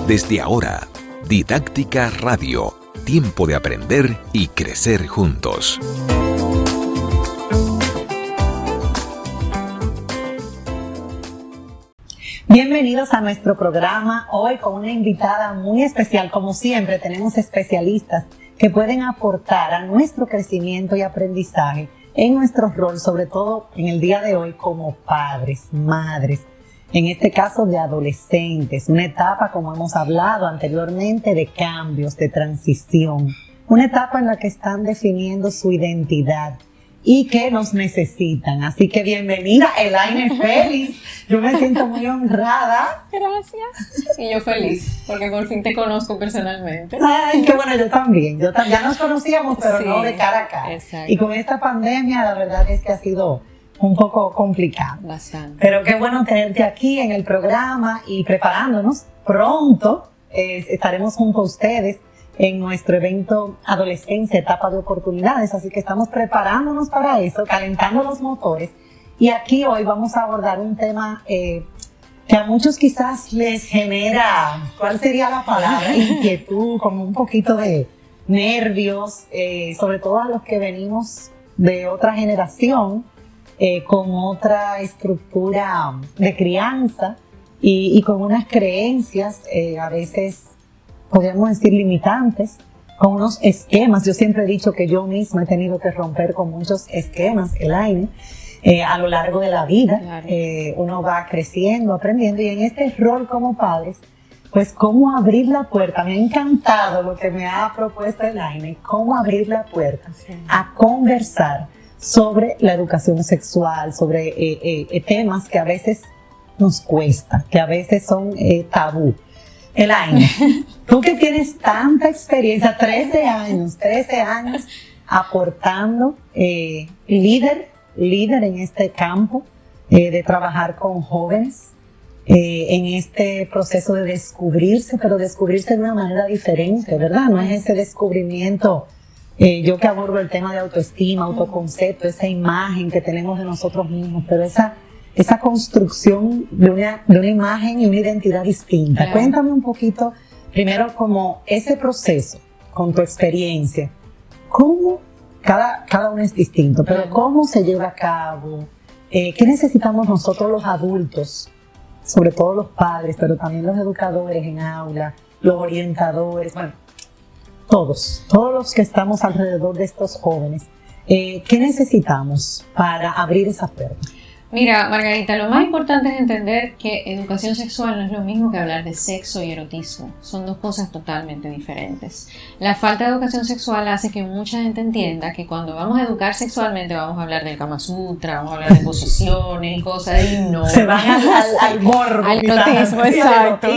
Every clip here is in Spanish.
Desde ahora, Didáctica Radio, tiempo de aprender y crecer juntos. Bienvenidos a nuestro programa, hoy con una invitada muy especial. Como siempre, tenemos especialistas que pueden aportar a nuestro crecimiento y aprendizaje en nuestro rol, sobre todo en el día de hoy como padres, madres, en este caso de adolescentes, una etapa, como hemos hablado anteriormente, de cambios, de transición, una etapa en la que están definiendo su identidad y que nos necesitan. Así que bienvenida, Elaine Félix. Yo me siento muy honrada. Gracias. Y yo feliz, porque por fin te conozco personalmente. Ay, qué bueno, yo también. Ya nos conocíamos, pero sí, no de cara a cara. Exacto. Y con esta pandemia, la verdad es que ha sido un poco complicado. Bastante. Pero qué bueno tenerte aquí en el programa y preparándonos. Pronto estaremos junto a ustedes en nuestro evento Adolescencia, Etapa de Oportunidades. Así que estamos preparándonos para eso, calentando los motores. Y aquí hoy vamos a abordar un tema que a muchos quizás les genera, ¿cuál sería la palabra? Inquietud, como un poquito de nervios, sobre todo a los que venimos de otra generación, con otra estructura de crianza y con unas creencias a veces, podríamos decir, limitantes, con unos esquemas. Yo siempre he dicho que yo misma he tenido que romper con muchos esquemas, Elaine, a lo largo de la vida. Claro. Uno va creciendo, aprendiendo, y en este rol como padres, pues cómo abrir la puerta. Me ha encantado lo que me ha propuesto Elaine, cómo abrir la puerta a conversar sobre la educación sexual, sobre temas que a veces nos cuesta, que a veces son tabú. Elaine, tú que tienes tanta experiencia, 13 años aportando, líder en este campo, de trabajar con jóvenes, en este proceso de descubrirse, pero descubrirse de una manera diferente, ¿verdad? No es ese descubrimiento, yo que abordo el tema de autoestima, autoconcepto, esa imagen que tenemos de nosotros mismos, pero esa construcción de una imagen y una identidad distinta. Claro. Cuéntame un poquito, primero, como ese proceso, con tu experiencia, cómo cada uno es distinto, pero cómo se lleva a cabo, qué necesitamos nosotros los adultos, sobre todo los padres, pero también los educadores en aula, los orientadores, bueno, todos los que estamos alrededor de estos jóvenes, ¿qué necesitamos para abrir esa puerta? Mira, Margarita, lo más importante es entender que educación sexual no es lo mismo que hablar de sexo y erotismo. Son dos cosas totalmente diferentes. La falta de educación sexual hace que mucha gente entienda que cuando vamos a educar sexualmente vamos a hablar del Kama Sutra, vamos a hablar de posiciones y cosas, y no. Se van al morbo. Al erotismo, exacto.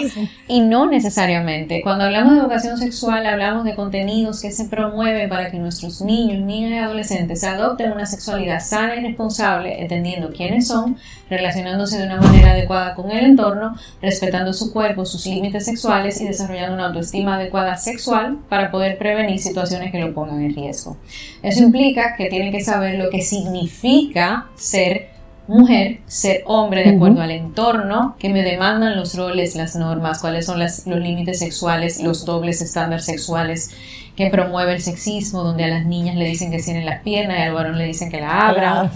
Y no necesariamente. Cuando hablamos de educación sexual hablamos de contenidos que se promueven para que nuestros niños, niñas y adolescentes adopten una sexualidad sana y responsable, entendiendo quiénes son, relacionándose de una manera adecuada con el entorno, respetando su cuerpo, sus límites sexuales y desarrollando una autoestima adecuada sexual para poder prevenir situaciones que lo pongan en riesgo. Eso implica que tienen que saber lo que significa ser mujer, ser hombre, de acuerdo al entorno que me demandan los roles, las normas, cuáles son los límites sexuales, los dobles estándares sexuales que promueve el sexismo, donde a las niñas le dicen que tienen las piernas y al varón le dicen que la abran.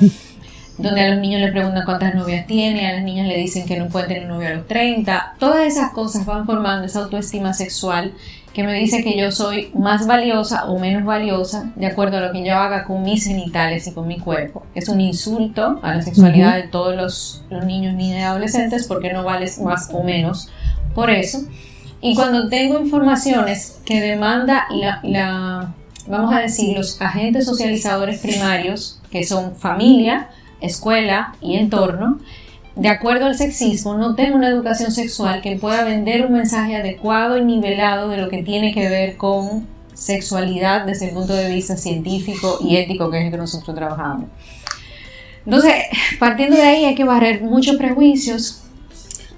Donde a los niños le preguntan cuántas novias tiene, a las niñas le dicen que no pueden tener un novio a los 30. Todas esas cosas van formando esa autoestima sexual que me dice que yo soy más valiosa o menos valiosa de acuerdo a lo que yo haga con mis genitales y con mi cuerpo. Es un insulto a la sexualidad de todos los niños, niñas y adolescentes, porque no vales más o menos por eso. Y cuando tengo informaciones que demanda vamos a decir, los agentes socializadores primarios, que son familia, escuela y entorno, de acuerdo al sexismo, no tengo una educación sexual que pueda vender un mensaje adecuado y nivelado de lo que tiene que ver con sexualidad desde el punto de vista científico y ético, que es el que nosotros trabajamos. Entonces, partiendo de ahí hay que barrer muchos prejuicios,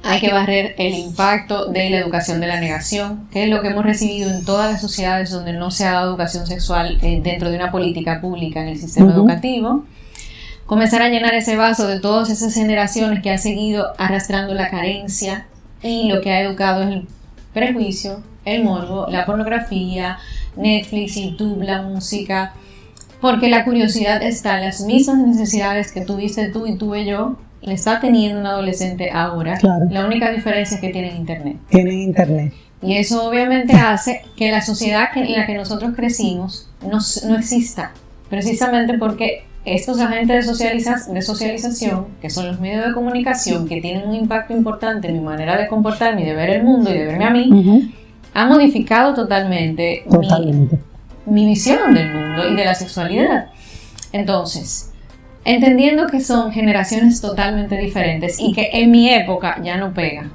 hay que barrer el impacto de la educación de la negación, que es lo que hemos recibido en todas las sociedades donde no se ha dado educación sexual dentro de una política pública en el sistema educativo. Comenzar a llenar ese vaso de todas esas generaciones que han seguido arrastrando la carencia y lo que ha educado es el prejuicio, el morbo, la pornografía, Netflix, YouTube, la música, porque la curiosidad está, las mismas necesidades que tuviste tú y tuve yo, le está teniendo un adolescente ahora. Claro. La única diferencia es que tienen internet. Tienen internet. Y eso obviamente hace que la sociedad en la que nosotros crecimos no exista, precisamente porque estos agentes de socialización, que son los medios de comunicación, que tienen un impacto importante en mi manera de comportarme y de ver el mundo y de verme a mí, han modificado totalmente. Mi visión del mundo y de la sexualidad. Entonces, entendiendo que son generaciones totalmente diferentes y que en mi época ya no pega.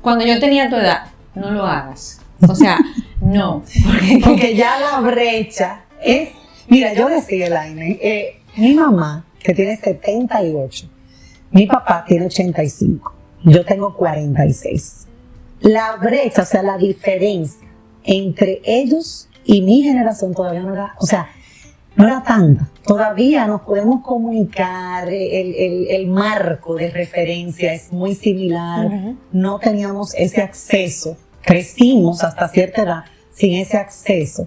Cuando yo tenía tu edad, no lo hagas. O sea, no. Porque ya la brecha es... Mira, yo decía, Elaine, mi mamá, que tiene 78, mi papá tiene 85, yo tengo 46. La brecha, o sea, la diferencia entre ellos y mi generación todavía no era, o sea, no era tanta. Todavía nos podemos comunicar, el marco de referencia es muy similar, no teníamos ese acceso, crecimos hasta cierta edad sin ese acceso.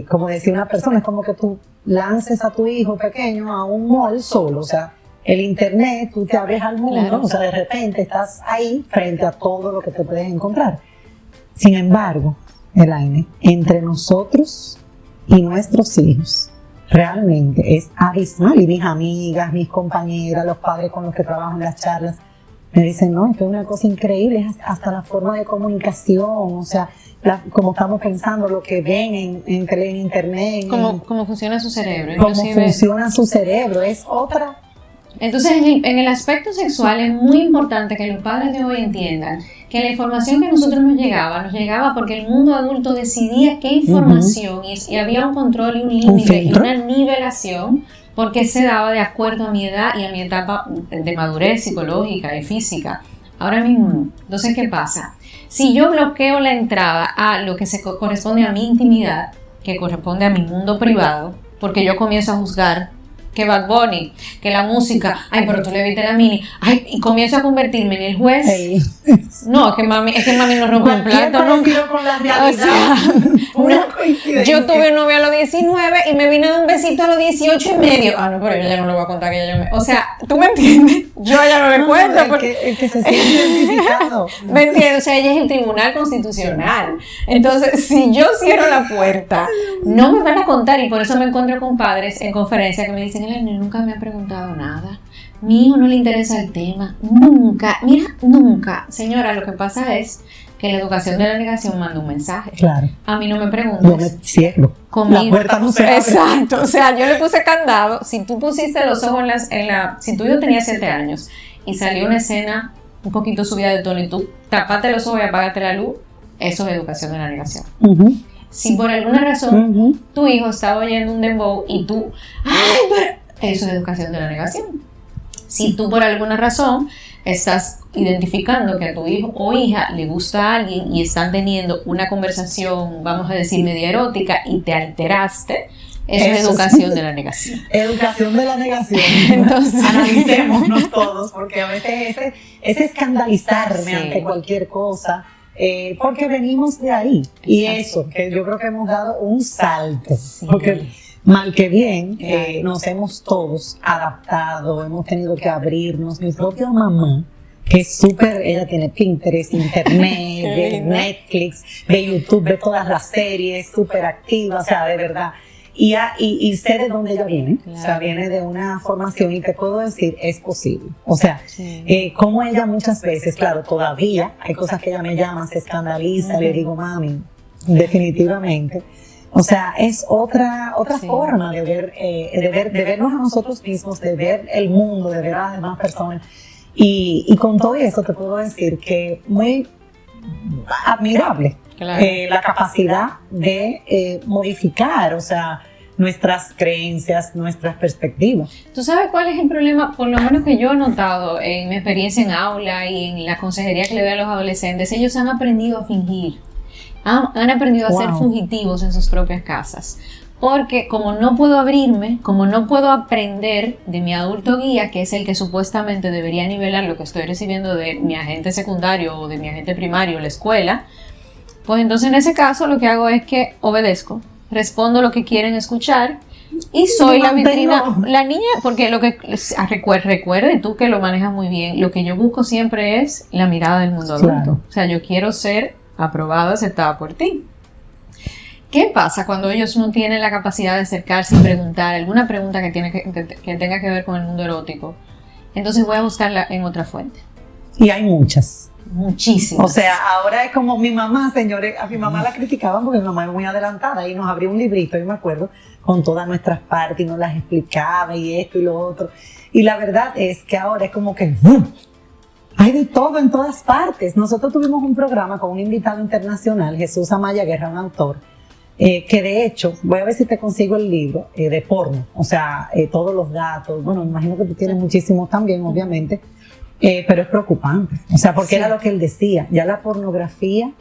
Como decía una persona, es como que tú lances a tu hijo pequeño a un mall solo, o sea, el internet, tú te abres al mundo, claro. O sea, de repente estás ahí frente a todo lo que te puedes encontrar. Sin embargo, Elaine, entre nosotros y nuestros hijos, realmente es abismal. Y mis amigas, mis compañeras, los padres con los que trabajo en las charlas, me dicen, no, es que es una cosa increíble, es hasta la forma de comunicación, o sea, como estamos pensando, lo que ven en internet. Cómo funciona su cerebro. Cómo funciona su cerebro, es otra. Entonces, en el aspecto sexual es muy importante que los padres de hoy entiendan que la información que a nosotros nos llegaba porque el mundo adulto decidía qué información y había un control y un límite y una nivelación porque se daba de acuerdo a mi edad y a mi etapa de madurez psicológica y física. Ahora mismo no. Entonces, ¿qué pasa? Si yo bloqueo la entrada a lo que se corresponde a mi intimidad, que corresponde a mi mundo privado, porque yo comienzo a juzgar que Bad Bunny, que la música, ay, pero tú le viste la mini, ay, y comienzo a convertirme en el juez. Hey. No, es que mami no rompe el plato, no. Con la realidad. O sea, yo tuve un novio a los 19 y me vine de un besito a los 18 y medio. Ah, no, pero yo ya no le voy a contar que o sea, ¿tú me entiendes? Yo ya no le cuento. El que se siente identificado. ¿Me entiendes? O sea, ella es el Tribunal Constitucional. Entonces, si yo cierro la puerta, no me van a contar, y por eso me encuentro con padres en conferencia que me dicen, Elaine, nunca me ha preguntado nada. Mi hijo no le interesa el tema. Nunca. Mira, nunca. Señora, lo que pasa es que la educación de la negación manda un mensaje. Claro. A mí no me preguntas. Yo me cierro. La puerta no se abre. Exacto. O sea, yo le puse candado. Si tú pusiste los ojos si tu hijo tenía 7 años y salió una escena un poquito subida de tono y tú tapaste los ojos y apagaste la luz, eso es educación de la negación. Si por alguna razón tu hijo estaba oyendo un dembow y tú, ¡ay, pero! Eso es educación de la negación. Si tú por alguna razón estás identificando que a tu hijo o hija le gusta a alguien y están teniendo una conversación, vamos a decir, media erótica y te alteraste, eso es educación de la negación. Educación de la negación. Entonces, analicémonos todos, porque a veces es escandalizarme ante cualquier cosa. Porque venimos de ahí. Exacto. Y eso, que yo creo que hemos dado un salto. Sí. Porque mal que bien, nos hemos todos adaptado, hemos tenido que abrirnos. Mi propia mamá, que es súper, ella tiene Pinterest, internet, de Netflix, de YouTube, de todas las series, súper activa, o sea, de verdad. Y sé de dónde ella viene, claro. O sea, viene de una formación y te puedo decir, es posible. O sea, como ella muchas veces, claro, todavía hay cosas que ella me llama, se escandaliza, le digo, mami, definitivamente. O sea, es otra forma de ver, de vernos a nosotros mismos, de ver el mundo, de ver a las demás personas. Y con todo eso te puedo decir que muy admirable. Claro. La capacidad de modificar, o sea, nuestras creencias, nuestras perspectivas. ¿Tú sabes cuál es el problema? Por lo menos que yo he notado en mi experiencia en aula y en la consejería que le doy a los adolescentes, ellos han aprendido a fingir, han aprendido a ser fugitivos en sus propias casas. Porque como no puedo abrirme, como no puedo aprender de mi adulto guía, que es el que supuestamente debería nivelar lo que estoy recibiendo de mi agente secundario o de mi agente primario, la escuela, Pues entonces en ese caso lo que hago es que obedezco, respondo lo que quieren escuchar y soy la vitrina, la niña, porque lo que recuerde tú que lo manejas muy bien, lo que yo busco siempre es la mirada del mundo adulto. Claro. O sea, yo quiero ser aprobada, aceptada por ti. ¿Qué pasa cuando ellos no tienen la capacidad de acercarse y preguntar alguna pregunta que tenga que ver con el mundo erótico? Entonces voy a buscarla en otra fuente. Y hay muchas. Muchísimas. O sea, ahora es como mi mamá, señores, a mi mamá la criticaban porque mi mamá es muy adelantada y nos abrió un librito, yo me acuerdo, con todas nuestras partes y nos las explicaba y esto y lo otro. Y la verdad es que ahora es como que hay de todo en todas partes. Nosotros tuvimos un programa con un invitado internacional, Jesús Amaya Guerra, un autor, que de hecho, voy a ver si te consigo el libro de porno, o sea, todos los datos, bueno, me imagino que tú tienes muchísimos también, obviamente, pero es preocupante, o sea, porque era lo que él decía, ya la pornografía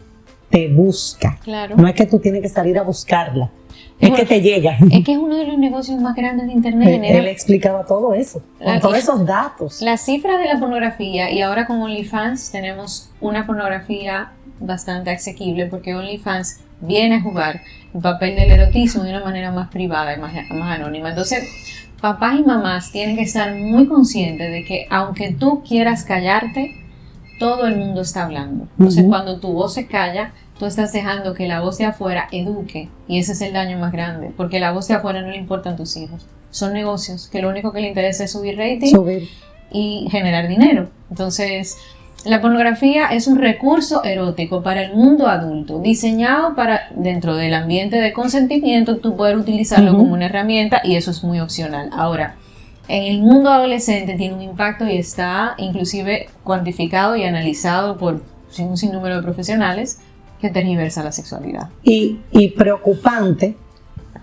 te busca, claro. No es que tú tienes que salir a buscarla, es que te llega. Es que es uno de los negocios más grandes de Internet. Él explicaba todo eso, con todos esos datos. Las cifras de la pornografía, y ahora con OnlyFans tenemos una pornografía bastante asequible, porque OnlyFans viene a jugar el papel del erotismo de una manera más privada y más anónima. Entonces, papás y mamás tienen que estar muy conscientes de que aunque tú quieras callarte, todo el mundo está hablando. Entonces, cuando tu voz se calla, tú estás dejando que la voz de afuera eduque, y ese es el daño más grande, porque la voz de afuera no le importan tus hijos. Son negocios que lo único que le interesa es subir rating y generar dinero. Entonces, la pornografía es un recurso erótico para el mundo adulto, diseñado para, dentro del ambiente de consentimiento, tú poder utilizarlo como una herramienta, y eso es muy opcional. Ahora, en el mundo adolescente tiene un impacto y está inclusive cuantificado y analizado por un sinnúmero de profesionales, que tergiversa la sexualidad. Y preocupante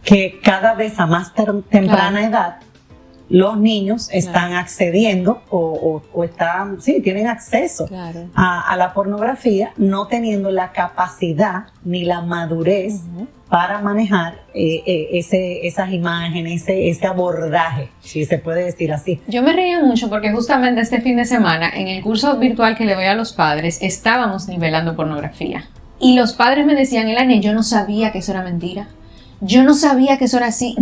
que cada vez a más temprana edad los niños están accediendo o están, tienen acceso a la pornografía, no teniendo la capacidad ni la madurez para manejar esas imágenes, ese abordaje, si se puede decir así. Yo me reía mucho porque justamente este fin de semana, en el curso virtual que le doy a los padres, estábamos nivelando pornografía. Y los padres me decían, Elaine, yo no sabía que eso era mentira. Yo no sabía que eso era así.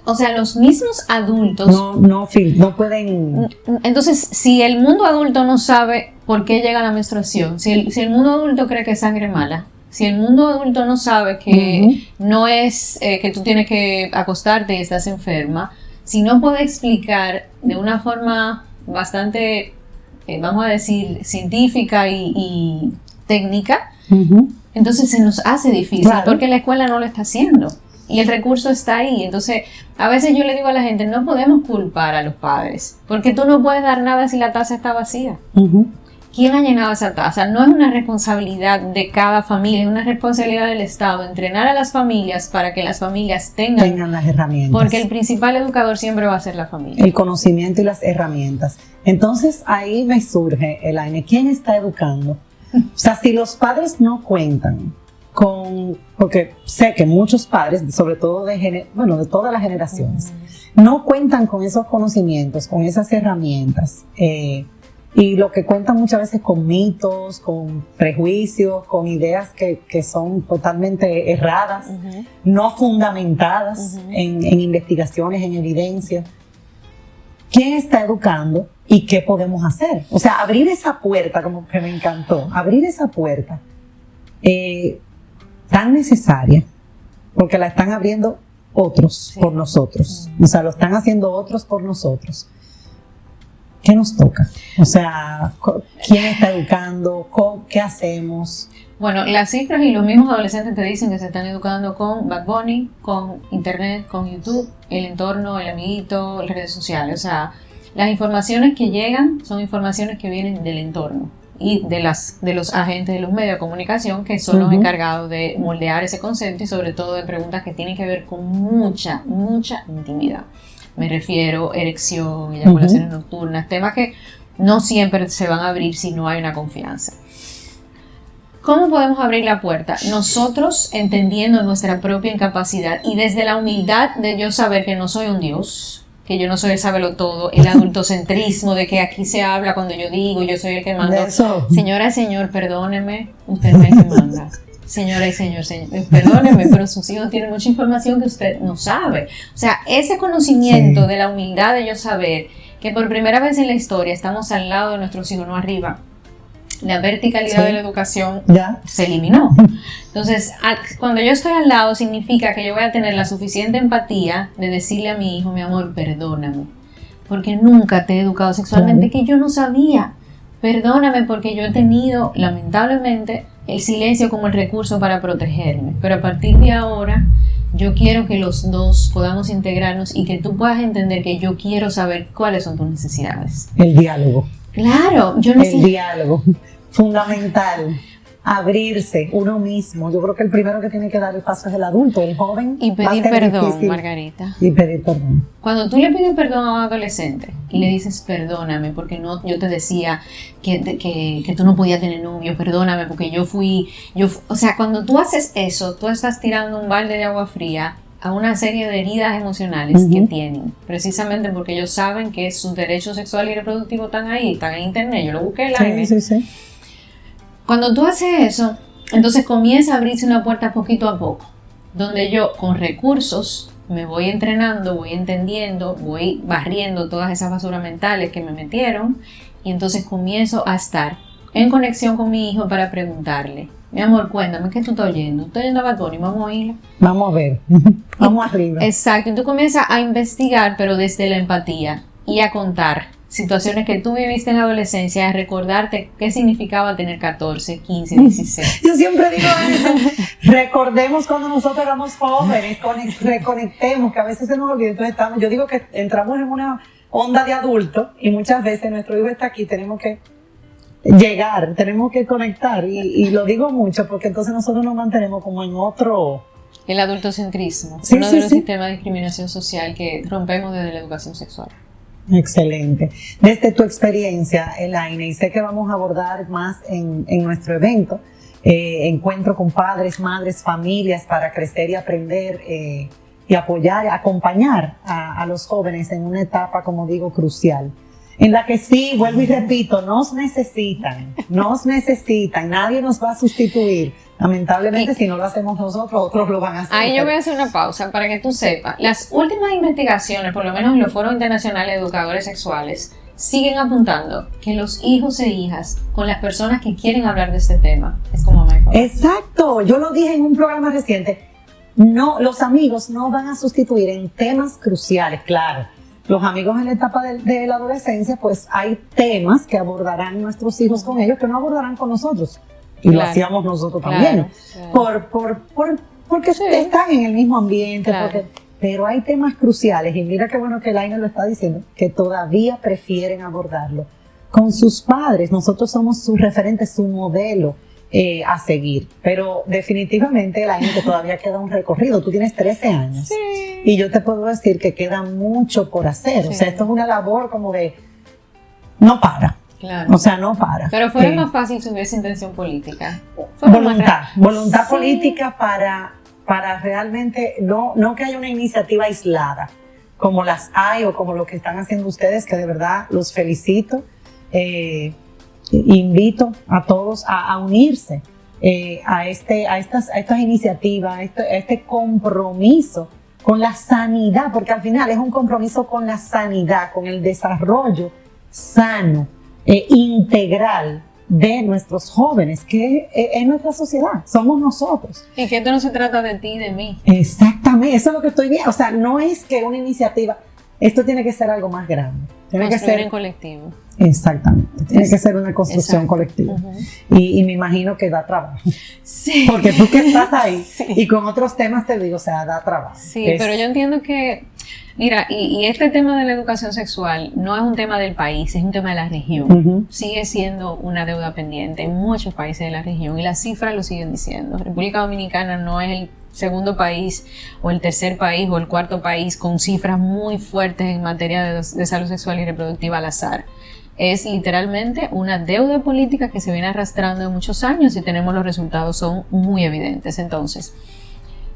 O sea, los mismos adultos no pueden. Entonces, si el mundo adulto no sabe por qué llega la menstruación, si el mundo adulto cree que es sangre mala, si el mundo adulto no sabe que no es que tú tienes que acostarte y estás enferma, si no puede explicar de una forma bastante, vamos a decir, científica y técnica, entonces se nos hace difícil, porque la escuela no lo está haciendo y el recurso está ahí. Entonces, a veces yo le digo a la gente, no podemos culpar a los padres, porque tú no puedes dar nada si la taza está vacía. ¿Quién ha llenado esa taza? No es una responsabilidad de cada familia, es una responsabilidad del Estado, entrenar a las familias para que las familias tengan las herramientas. Porque el principal educador siempre va a ser la familia. El conocimiento y las herramientas. Entonces, ahí me surge, Elaine, ¿quién está educando? O sea, si los padres no cuentan porque sé que muchos padres, sobre todo de todas las generaciones, no cuentan con esos conocimientos, con esas herramientas, y lo que cuentan muchas veces con mitos, con prejuicios, con ideas que son totalmente erradas, no fundamentadas en investigaciones, en evidencia. ¿Quién está educando y qué podemos hacer? O sea, abrir esa puerta, como que me encantó, abrir esa puerta tan necesaria, porque la están abriendo otros por nosotros. O sea, lo están haciendo otros por nosotros. ¿Qué nos toca? O sea, ¿quién está educando? ¿Qué hacemos? Bueno, las cifras y los mismos adolescentes te dicen que se están educando con Bad Bunny, con Internet, con YouTube, el entorno, el amiguito, las redes sociales. O sea, las informaciones que llegan son informaciones que vienen del entorno y de los agentes de los medios de comunicación, que son los encargados de moldear ese concepto y sobre todo de preguntas que tienen que ver con mucha intimidad. Me refiero a erección, eyaculaciones nocturnas, temas que no siempre se van a abrir si no hay una confianza. ¿Cómo podemos abrir la puerta? Nosotros entendiendo nuestra propia incapacidad y desde la humildad de yo saber que no soy un Dios, que yo no soy el sabelotodo, el adultocentrismo de que aquí se habla cuando yo digo, yo soy el que manda. Señora, señor, perdóneme, usted es el que manda. Señora y señor, perdóneme, pero sus hijos tienen mucha información que usted no sabe. O sea, ese conocimiento de la humildad de yo saber que por primera vez en la historia estamos al lado de nuestros hijos, no arriba. La verticalidad de la educación se eliminó. Entonces, cuando yo estoy al lado, significa que yo voy a tener la suficiente empatía de decirle a mi hijo, mi amor, perdóname, porque nunca te he educado sexualmente, que yo no sabía. Perdóname porque yo he tenido, lamentablemente, el silencio como el recurso para protegerme. Pero a partir de ahora, yo quiero que los dos podamos integrarnos y que tú puedas entender que yo quiero saber cuáles son tus necesidades. El diálogo. Claro, el diálogo, fundamental, abrirse uno mismo. Yo creo que el primero que tiene que dar el paso es el adulto, el joven. Y pedir perdón, Margarita. Y pedir perdón. Cuando tú le pides perdón a un adolescente y le dices perdóname porque no, yo te decía que tú no podías tener novio, perdóname porque o sea, cuando tú haces eso, tú estás tirando un balde de agua fría a una serie de heridas emocionales que tienen, precisamente porque ellos saben que sus derechos sexuales y reproductivos están ahí, están en internet, yo lo busqué en la internet. Sí. Cuando tú haces eso, entonces comienza a abrirse una puerta poquito a poco, donde yo con recursos me voy entrenando, voy entendiendo, voy barriendo todas esas basuras mentales que me metieron, y entonces comienzo a estar en conexión con mi hijo para preguntarle, mi amor, cuéntame, ¿qué tú estás oyendo? ¿Estás oyendo a Bad Bunny? Vamos a oírla. Vamos a ver. Vamos arriba. Exacto. Y tú comienzas a investigar, pero desde la empatía y a contar situaciones que tú viviste en la adolescencia, a recordarte qué significaba tener 14, 15, 16. Yo siempre digo eso. Recordemos cuando nosotros éramos jóvenes, reconectemos, que a veces se nos olvida. Entonces yo digo que entramos en una onda de adulto y muchas veces nuestro hijo está aquí, tenemos que llegar, tenemos que conectar y lo digo mucho porque entonces nosotros nos mantenemos como en otro... El adultocentrismo, uno de los sistemas de discriminación social que rompemos desde la educación sexual. Excelente. Desde tu experiencia, Elaine, y sé que vamos a abordar más en nuestro evento, encuentro con padres, madres, familias para crecer y aprender y apoyar, acompañar a los jóvenes en una etapa, como digo, crucial. En la que sí, vuelvo y repito, nos necesitan, nadie nos va a sustituir. Lamentablemente, si no lo hacemos nosotros, otros lo van a hacer. Ahí yo voy a hacer una pausa para que tú sepas. Las últimas investigaciones, por lo menos en los foros internacionales de educadores sexuales, siguen apuntando que los hijos e hijas con las personas que quieren hablar de este tema es como Michael. Exacto, yo lo dije en un programa reciente. No, los amigos no van a sustituir en temas cruciales, claro. Los amigos en la etapa de la adolescencia, pues hay temas que abordarán nuestros hijos con ellos que no abordarán con nosotros. Y lo hacíamos nosotros también. Porque están en el mismo ambiente. Pero hay temas cruciales, y mira qué bueno que Elaine lo está diciendo, que todavía prefieren abordarlo con sus padres. Nosotros somos su referente, su modelo a seguir. Pero definitivamente, Elaine, que todavía queda un recorrido. Tú tienes 13 años. Sí. Y yo te puedo decir que queda mucho por hacer. Sí. O sea, esto es una labor como de... No para. Claro. O sea, no para. Pero fuera más fácil si hubiese intención política. Voluntad política para realmente, no que haya una iniciativa aislada, como las hay o como lo que están haciendo ustedes, que de verdad los felicito. Invito a todos a unirse a estas iniciativas, a este compromiso con la sanidad, porque al final es un compromiso con la sanidad, con el desarrollo sano, integral de nuestros jóvenes, que es nuestra sociedad, somos nosotros. Y que esto no se trata de ti y de mí. Exactamente, eso es lo que estoy viendo. O sea, no es que una iniciativa, esto tiene que ser algo más grande. Tiene que ser en colectivo. Exactamente, tiene que ser una construcción colectiva. Y me imagino que da trabajo. Sí. Porque tú que estás ahí y con otros temas te digo, o sea, da trabajo. Sí, pero yo entiendo que, mira, y este tema de la educación sexual no es un tema del país, es un tema de la región. Sigue siendo una deuda pendiente en muchos países de la región y las cifras lo siguen diciendo. República Dominicana no es el segundo país o el tercer país o el cuarto país con cifras muy fuertes en materia de salud sexual y reproductiva al azar. Es literalmente una deuda política que se viene arrastrando de muchos años y tenemos los resultados, son muy evidentes. Entonces,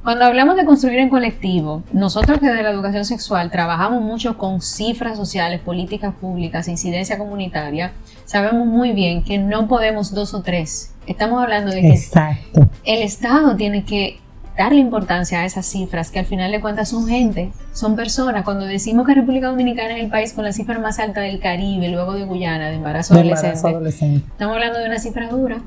cuando hablamos de construir en colectivo, nosotros que desde la educación sexual trabajamos mucho con cifras sociales, políticas públicas, incidencia comunitaria, sabemos muy bien que no podemos 2 o 3 Estamos hablando de que exacto, el Estado tiene que darle importancia a esas cifras, que al final de cuentas son gente, son personas. Cuando decimos que República Dominicana es el país con la cifra más alta del Caribe, luego de Guyana, de embarazo adolescente, estamos hablando de una cifra dura.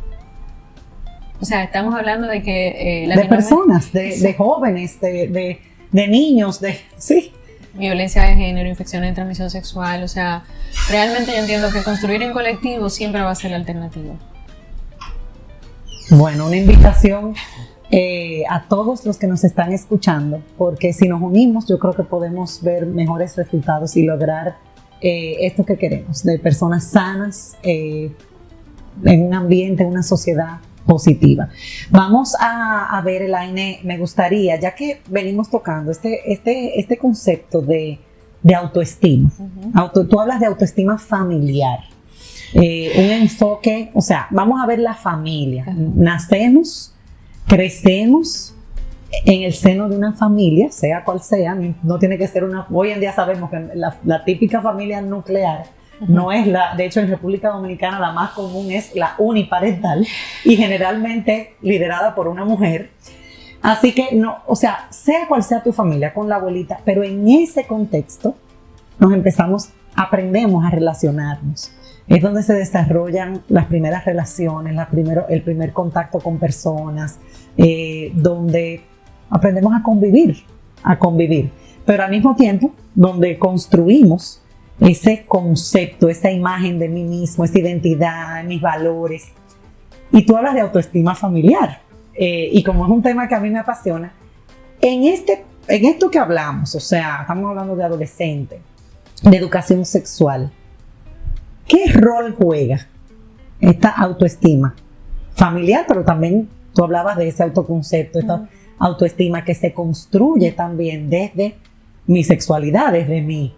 O sea, estamos hablando de que de personas, de jóvenes, de niños, sí. Violencia de género, infecciones de transmisión sexual. O sea, realmente yo entiendo que construir en colectivo siempre va a ser la alternativa. Bueno, una invitación a todos los que nos están escuchando, porque si nos unimos yo creo que podemos ver mejores resultados y lograr esto que queremos, de personas sanas en un ambiente, en una sociedad positiva. Vamos a ver, Elaine, me gustaría, ya que venimos tocando este concepto de autoestima. Tú hablas de autoestima familiar. Un enfoque, o sea, vamos a ver la familia. Nacemos, crecemos en el seno de una familia, sea cual sea, no tiene que ser hoy en día sabemos que la típica familia nuclear no es de hecho en República Dominicana la más común es la uniparental y generalmente liderada por una mujer. Así que no, o sea cual sea tu familia con la abuelita, pero en ese contexto aprendemos a relacionarnos. Es donde se desarrollan las primeras relaciones, el primer contacto con personas, donde aprendemos a convivir, pero al mismo tiempo donde construimos ese concepto, esa imagen de mí mismo, esa identidad, mis valores. Y tú hablas de autoestima familiar, y como es un tema que a mí me apasiona, en esto que hablamos, o sea, estamos hablando de adolescentes, de educación sexual, ¿qué rol juega esta autoestima familiar? Pero también tú hablabas de ese autoconcepto, esta autoestima que se construye también desde mi sexualidad, desde mí.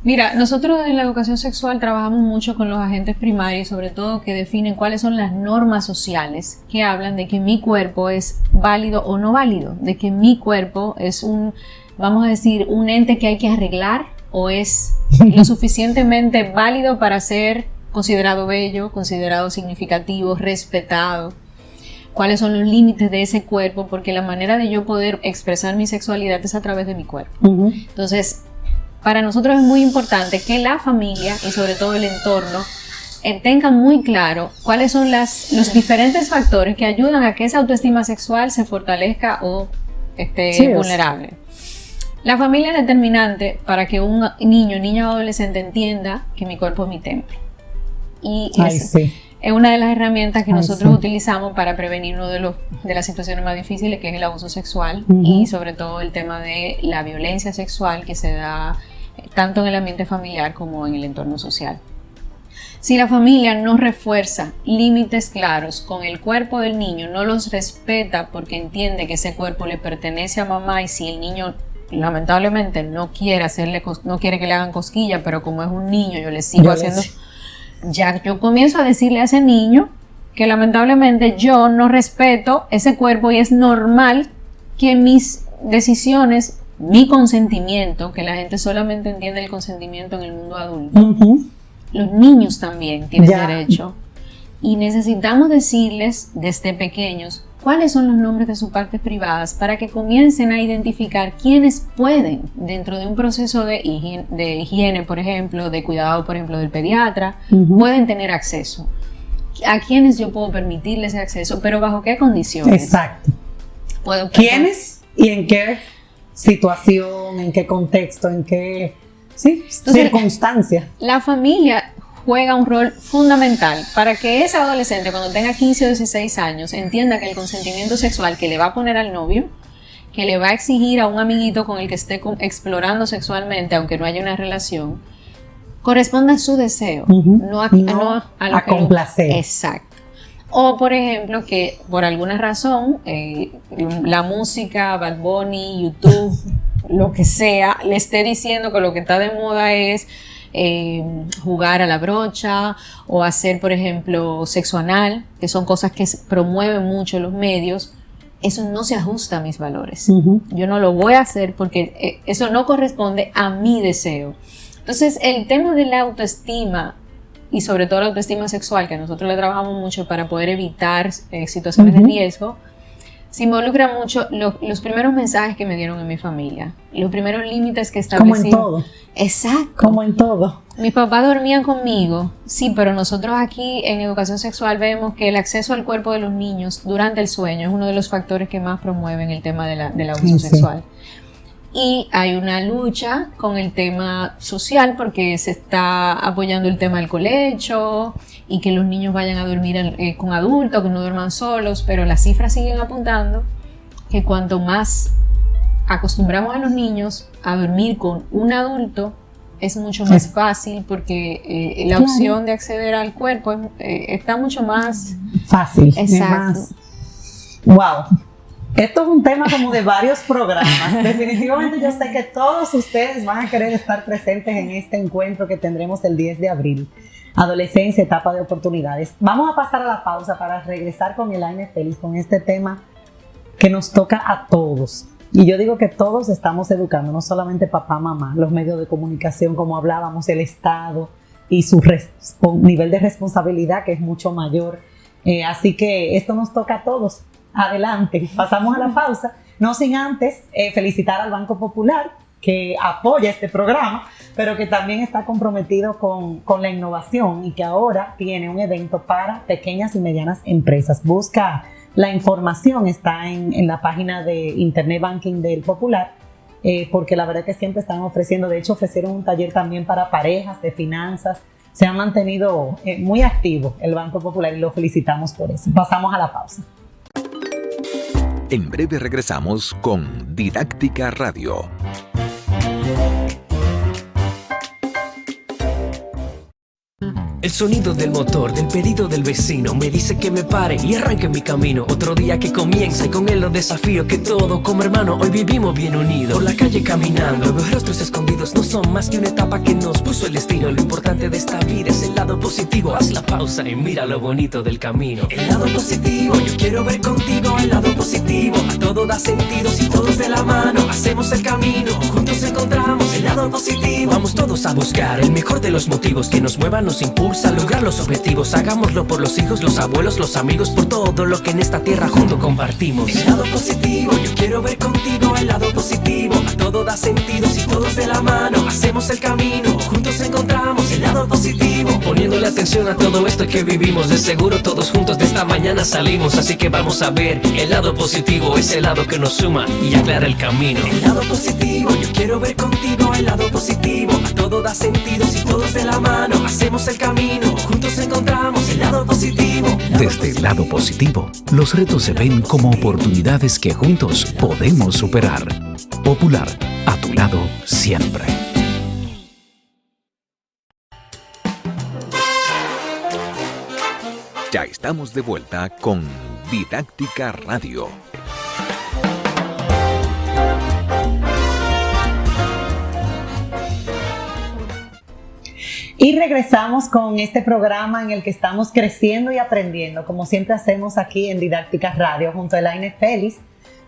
Mira, nosotros en la educación sexual trabajamos mucho con los agentes primarios, sobre todo que definen cuáles son las normas sociales que hablan de que mi cuerpo es válido o no válido, de que mi cuerpo es vamos a decir, un ente que hay que arreglar o es lo suficientemente válido para ser considerado bello, considerado significativo, respetado. Cuáles son los límites de ese cuerpo, porque la manera de yo poder expresar mi sexualidad es a través de mi cuerpo. Entonces, para nosotros es muy importante que la familia y sobre todo el entorno tengan muy claro cuáles son los diferentes factores que ayudan a que esa autoestima sexual se fortalezca o esté vulnerable. La familia es determinante para que un niño, niña o adolescente entienda que mi cuerpo es mi templo. Y es una de las herramientas que nosotros utilizamos para prevenir uno de las situaciones más difíciles, que es el abuso sexual y sobre todo el tema de la violencia sexual que se da tanto en el ambiente familiar como en el entorno social. Si la familia no refuerza límites claros con el cuerpo del niño, no los respeta porque entiende que ese cuerpo le pertenece a mamá, y si el niño lamentablemente no quiere que le hagan cosquilla, pero como es un niño yo le sigo haciendo, ya yo comienzo a decirle a ese niño que lamentablemente yo no respeto ese cuerpo y es normal que mis decisiones, mi consentimiento, que la gente solamente entiende el consentimiento en el mundo adulto, los niños también tienen derecho, y necesitamos decirles desde pequeños cuáles son los nombres de sus partes privadas para que comiencen a identificar quiénes pueden, dentro de un proceso de higiene, por ejemplo, de cuidado, por ejemplo, del pediatra, pueden tener acceso. A quiénes yo puedo permitirles ese acceso, pero bajo qué condiciones. Exacto. ¿Quiénes y en qué situación, en qué contexto, en qué circunstancia? La familia juega un rol fundamental para que ese adolescente, cuando tenga 15 o 16 años, entienda que el consentimiento sexual que le va a poner al novio, que le va a exigir a un amiguito con el que esté explorando sexualmente, aunque no haya una relación, corresponde a su deseo, no a complacer. Exacto. O, por ejemplo, que por alguna razón la música, Bad Bunny, YouTube, lo que sea, le esté diciendo que lo que está de moda es jugar a la brocha o hacer, por ejemplo, sexo anal, que son cosas que promueven mucho los medios. Eso no se ajusta a mis valores. Yo no lo voy a hacer porque eso no corresponde a mi deseo. Entonces, el tema de la autoestima y sobre todo la autoestima sexual, que nosotros le trabajamos mucho para poder evitar situaciones de riesgo, se involucra mucho los primeros mensajes que me dieron en mi familia, los primeros límites que establecí. Como en todo. Exacto. Como en todo. Mis papás dormían conmigo, sí, pero nosotros aquí en educación sexual vemos que el acceso al cuerpo de los niños durante el sueño es uno de los factores que más promueven el tema del abuso sexual. Y hay una lucha con el tema social porque se está apoyando el tema del colecho y que los niños vayan a dormir con adultos, que no duerman solos, pero las cifras siguen apuntando que cuanto más acostumbramos a los niños a dormir con un adulto, es mucho más fácil porque la opción de acceder al cuerpo está mucho más fácil. Exacto. Wow. Esto es un tema como de varios programas. Definitivamente yo sé que todos ustedes van a querer estar presentes en este encuentro que tendremos el 10 de abril. Adolescencia, etapa de oportunidades. Vamos a pasar a la pausa para regresar con Elaine Félix con este tema que nos toca a todos. Y yo digo que todos estamos educando, no solamente papá, mamá, los medios de comunicación, como hablábamos, el Estado y su nivel de responsabilidad que es mucho mayor. Así que esto nos toca a todos. Adelante, pasamos a la pausa, no sin antes felicitar al Banco Popular que apoya este programa, pero que también está comprometido con la innovación y que ahora tiene un evento para pequeñas y medianas empresas. Busca la información, está en la página de Internet Banking del Popular, porque la verdad es que siempre están ofreciendo, de hecho ofrecieron un taller también para parejas de finanzas. Se ha mantenido muy activo el Banco Popular y lo felicitamos por eso. Pasamos a la pausa. En breve regresamos con Didáctica Radio. El sonido del motor, del pedido del vecino me dice que me pare y arranque mi camino. Otro día que comienza y con él los desafíos que todo como hermano hoy vivimos bien unidos. Por la calle caminando, veo rostros escondidos, no son más que una etapa que nos puso el destino. Lo importante de esta vida es el lado positivo. Haz la pausa y mira lo bonito del camino. El lado positivo, yo quiero ver contigo el lado positivo. A todo da sentido si todos de la mano hacemos el camino. Juntos encontramos el lado positivo. Vamos todos a buscar el mejor de los motivos que nos muevan, nos impulsa a lograr los objetivos. Hagámoslo por los hijos, los abuelos, los amigos, por todo lo que en esta tierra juntos compartimos. El lado positivo, yo quiero ver contigo el lado positivo. A todo da sentido si todos de la mano hacemos el camino. Juntos encontramos el lado positivo. Poniéndole atención a todo esto que vivimos, de seguro todos juntos de esta mañana salimos. Así que vamos a ver el lado positivo, ese lado que nos suma y aclara el camino. El lado positivo, yo quiero ver contigo el lado positivo. A todo da sentido si todos de la mano hacemos el camino. Juntos encontramos el lado positivo. Desde el lado positivo, los retos se ven como oportunidades que juntos podemos superar. Popular, a tu lado siempre. Ya estamos de vuelta con Didáctica Radio. Y regresamos con este programa en el que estamos creciendo y aprendiendo, como siempre hacemos aquí en Didáctica Radio, junto a Elaine Félix,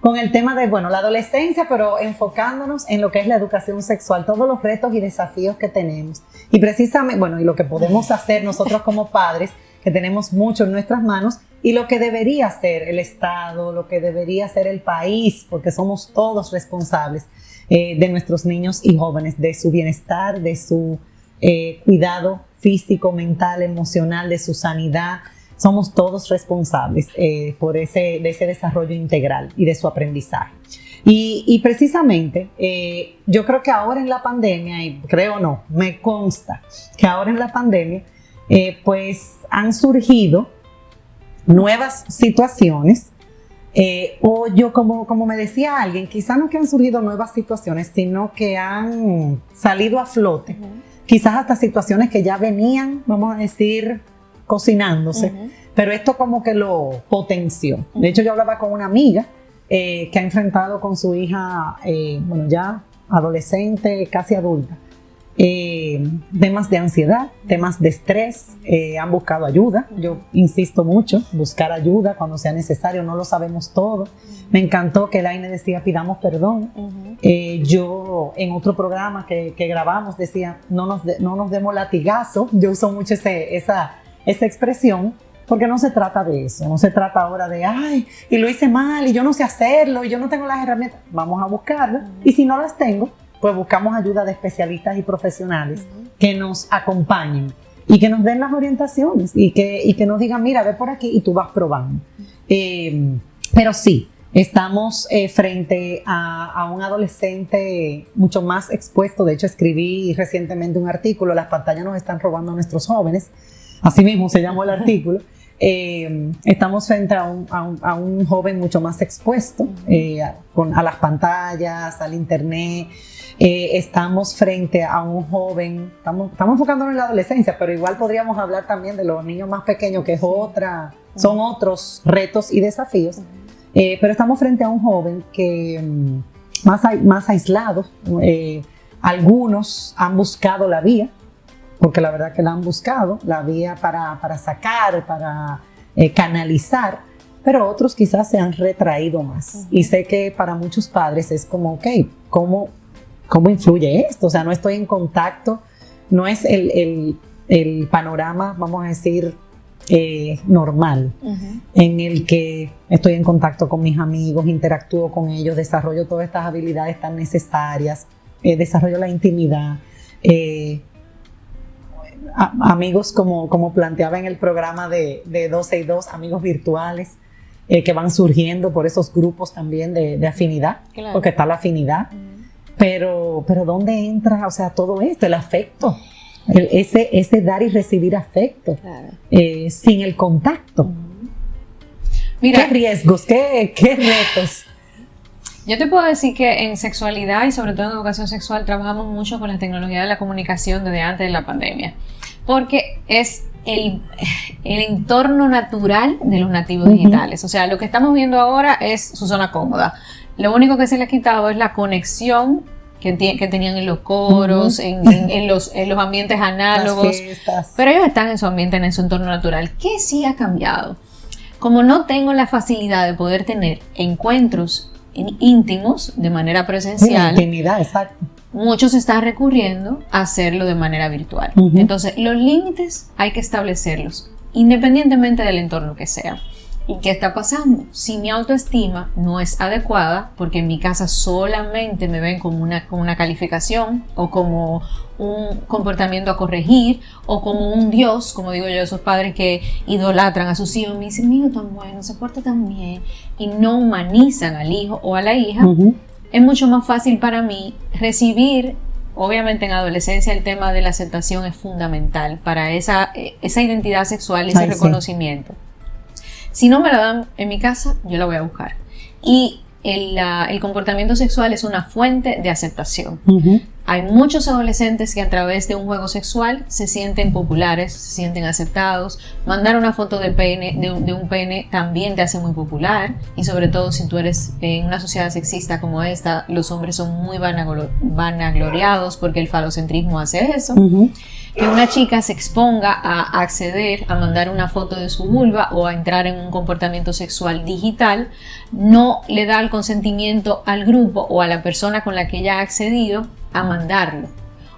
con el tema de, la adolescencia, pero enfocándonos en lo que es la educación sexual, todos los retos y desafíos que tenemos. Y precisamente, y lo que podemos hacer nosotros como padres, que tenemos mucho en nuestras manos, y lo que debería hacer el Estado, lo que debería hacer el país, porque somos todos responsables de nuestros niños y jóvenes, de su bienestar, de su cuidado físico, mental, emocional, de su sanidad. Somos todos responsables de ese desarrollo integral y de su aprendizaje. Y precisamente, yo creo que ahora en la pandemia, y me consta que ahora en la pandemia, pues han surgido nuevas situaciones, o yo como me decía alguien, quizá no que han surgido nuevas situaciones, sino que han salido a flote. Quizás hasta situaciones que ya venían, vamos a decir, cocinándose, pero esto como que lo potenció. De hecho, yo hablaba con una amiga que ha enfrentado con su hija, ya adolescente, casi adulta, temas de ansiedad, temas de estrés, han buscado ayuda. Yo insisto mucho, buscar ayuda cuando sea necesario, no lo sabemos todo. Me encantó que Elaine decía pidamos perdón. Yo en otro programa que grabamos decía no nos demos latigazo. Yo uso mucho esa expresión, porque no se trata de eso, no se trata ahora de ay, y lo hice mal, y yo no sé hacerlo, y yo no tengo las herramientas. Vamos a buscarlas, y si no las tengo, pues buscamos ayuda de especialistas y profesionales que nos acompañen y que nos den las orientaciones y que nos digan, mira, ve por aquí y tú vas probando. Pero sí, estamos frente a un adolescente mucho más expuesto. De hecho, escribí recientemente un artículo, las pantallas nos están robando a nuestros jóvenes, así mismo se llamó el artículo. Estamos frente a un joven mucho más expuesto a las pantallas, al internet. Estamos frente a un joven, estamos enfocándonos en la adolescencia, pero igual podríamos hablar también de los niños más pequeños, que son otros retos y desafíos. Pero estamos frente a un joven que más aislado. Algunos han buscado la vía, porque la verdad que la han buscado, la vía para sacar, para canalizar, pero otros quizás se han retraído más. Y sé que para muchos padres es como, ok, ¿cómo influye esto? O sea, no estoy en contacto, no es el panorama, vamos a decir, normal, en el que estoy en contacto con mis amigos, interactúo con ellos, desarrollo todas estas habilidades tan necesarias, desarrollo la intimidad, amigos como planteaba en el programa de 12 y 2, amigos virtuales que van surgiendo por esos grupos también de afinidad, claro. Porque está la afinidad, pero ¿dónde entra, o sea, todo esto, el afecto? Ese dar y recibir afecto, claro. Sin el contacto. Mira, ¿qué riesgos, qué retos? Yo te puedo decir que en sexualidad y sobre todo en educación sexual trabajamos mucho con la tecnología de la comunicación desde antes de la pandemia, porque es el entorno natural de los nativos digitales. O sea, lo que estamos viendo ahora es su zona cómoda. Lo único que se les ha quitado es la conexión que tenían en los coros, en los ambientes análogos, pero ellos están en su ambiente, en su entorno natural. ¿Qué sí ha cambiado? Como no tengo la facilidad de poder tener encuentros íntimos de manera presencial, intimidad, exacto. Muchos están recurriendo a hacerlo de manera virtual. Entonces, los límites hay que establecerlos, independientemente del entorno que sea. ¿Y qué está pasando? Si mi autoestima no es adecuada, porque en mi casa solamente me ven como una calificación o como un comportamiento a corregir o como un Dios, como digo yo, esos padres que idolatran a sus hijos, me dicen, mi hijo tan bueno, se porta tan bien, y no humanizan al hijo o a la hija, es mucho más fácil para mí recibir. Obviamente en adolescencia el tema de la aceptación es fundamental para esa identidad sexual y ese reconocimiento. Si no me la dan en mi casa, yo la voy a buscar. Y el comportamiento sexual es una fuente de aceptación. Hay muchos adolescentes que a través de un juego sexual se sienten populares, se sienten aceptados. Mandar una foto de un pene también te hace muy popular. Y sobre todo si tú eres en una sociedad sexista como esta, los hombres son muy vanagloriados porque el falocentrismo hace eso. Que una chica se exponga a acceder a mandar una foto de su vulva o a entrar en un comportamiento sexual digital, no le da el consentimiento al grupo o a la persona con la que ella ha accedido a mandarlo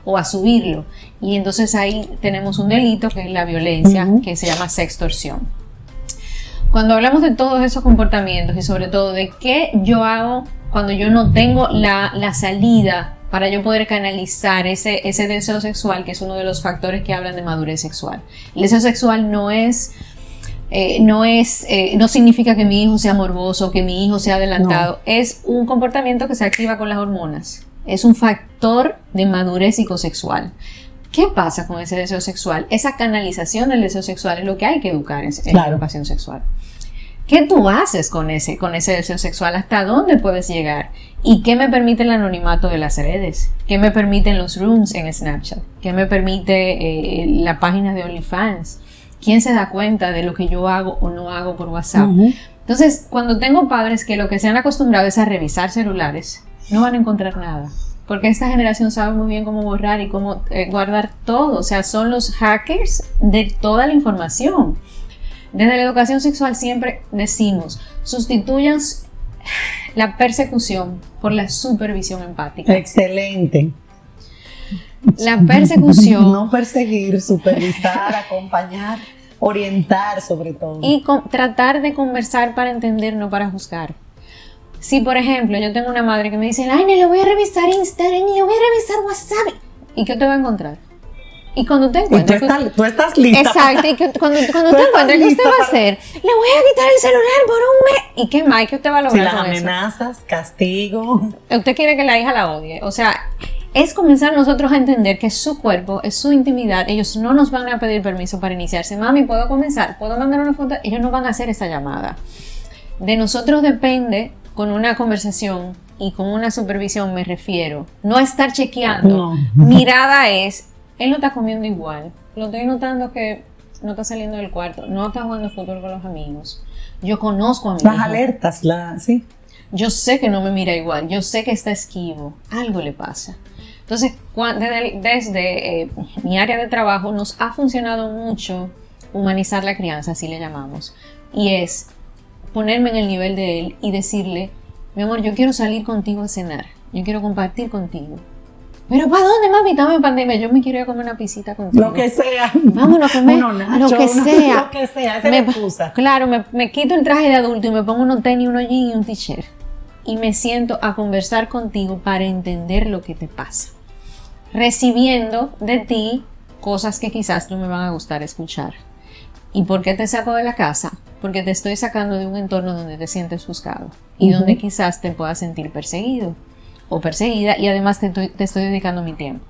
o a subirlo. Y entonces ahí tenemos un delito que es la violencia, que se llama sextorsión. Cuando hablamos de todos esos comportamientos y sobre todo de qué yo hago cuando yo no tengo la salida para yo poder canalizar ese deseo sexual, que es uno de los factores que hablan de madurez sexual. El deseo sexual no significa que mi hijo sea morboso, que mi hijo sea adelantado. No. Es un comportamiento que se activa con las hormonas. Es un factor de madurez psicosexual. ¿Qué pasa con ese deseo sexual? Esa canalización del deseo sexual es lo que hay que educar en la educación sexual. ¿Qué tú haces con ese deseo sexual? ¿Hasta dónde puedes llegar? ¿Y qué me permite el anonimato de las redes? ¿Qué me permiten los rooms en Snapchat? ¿Qué me permite la página de OnlyFans? ¿Quién se da cuenta de lo que yo hago o no hago por WhatsApp? Entonces, cuando tengo padres que lo que se han acostumbrado es a revisar celulares, no van a encontrar nada. porque esta generación sabe muy bien cómo borrar y cómo guardar todo. O sea, son los hackers de toda la información. Desde la educación sexual siempre decimos, sustituyan la persecución por la supervisión empática. Excelente. La persecución. No perseguir, supervisar, acompañar, orientar sobre todo. Y tratar de conversar para entender, no para juzgar. Si, por ejemplo, yo tengo una madre que me dice, ay, le voy a revisar Instagram y le voy a revisar WhatsApp. ¿Y qué te va a encontrar? Y cuando te encuentres... Tú estás lista. Exacto, y cuando te encuentres, ¿qué usted va a hacer? Le voy a quitar el celular por un mes. ¿Y qué más? ¿Qué usted va a lograr si las con eso? amenazas, castigo. Usted quiere que la hija la odie. O sea, es comenzar nosotros a entender que es su cuerpo, es su intimidad. Ellos no nos van a pedir permiso para iniciarse. Mami, ¿puedo comenzar? ¿Puedo mandar una foto? Ellos no van a hacer esa llamada. De nosotros depende, con una conversación y con una supervisión me refiero, no estar chequeando. No. Mirada es... Él no está comiendo igual. Lo estoy notando que no está saliendo del cuarto. No está jugando fútbol con los amigos. Yo conozco a mi Las hijo. alertas, sí. Yo sé que no me mira igual. Yo sé que está esquivo. Algo le pasa. Entonces, desde mi área de trabajo nos ha funcionado mucho humanizar la crianza, así le llamamos. Y es ponerme en el nivel de él y decirle, mi amor, yo quiero salir contigo a cenar. Yo quiero compartir contigo. ¿Pero para dónde, mami? Estamos en pandemia. Yo me quiero ir a comer una pisita contigo. Lo que sea. Vámonos a comer. Nacho, lo que sea. Lo que sea. Esa es la excusa. Claro, me quito el traje de adulto y me pongo unos tenis, unos jeans y un t-shirt. Y me siento a conversar contigo para entender lo que te pasa. Recibiendo de ti cosas que quizás no me van a gustar escuchar. ¿Y por qué te saco de la casa? Porque te estoy sacando de un entorno donde te sientes juzgado. Y donde quizás te puedas sentir perseguido o perseguida, y además te estoy dedicando mi tiempo.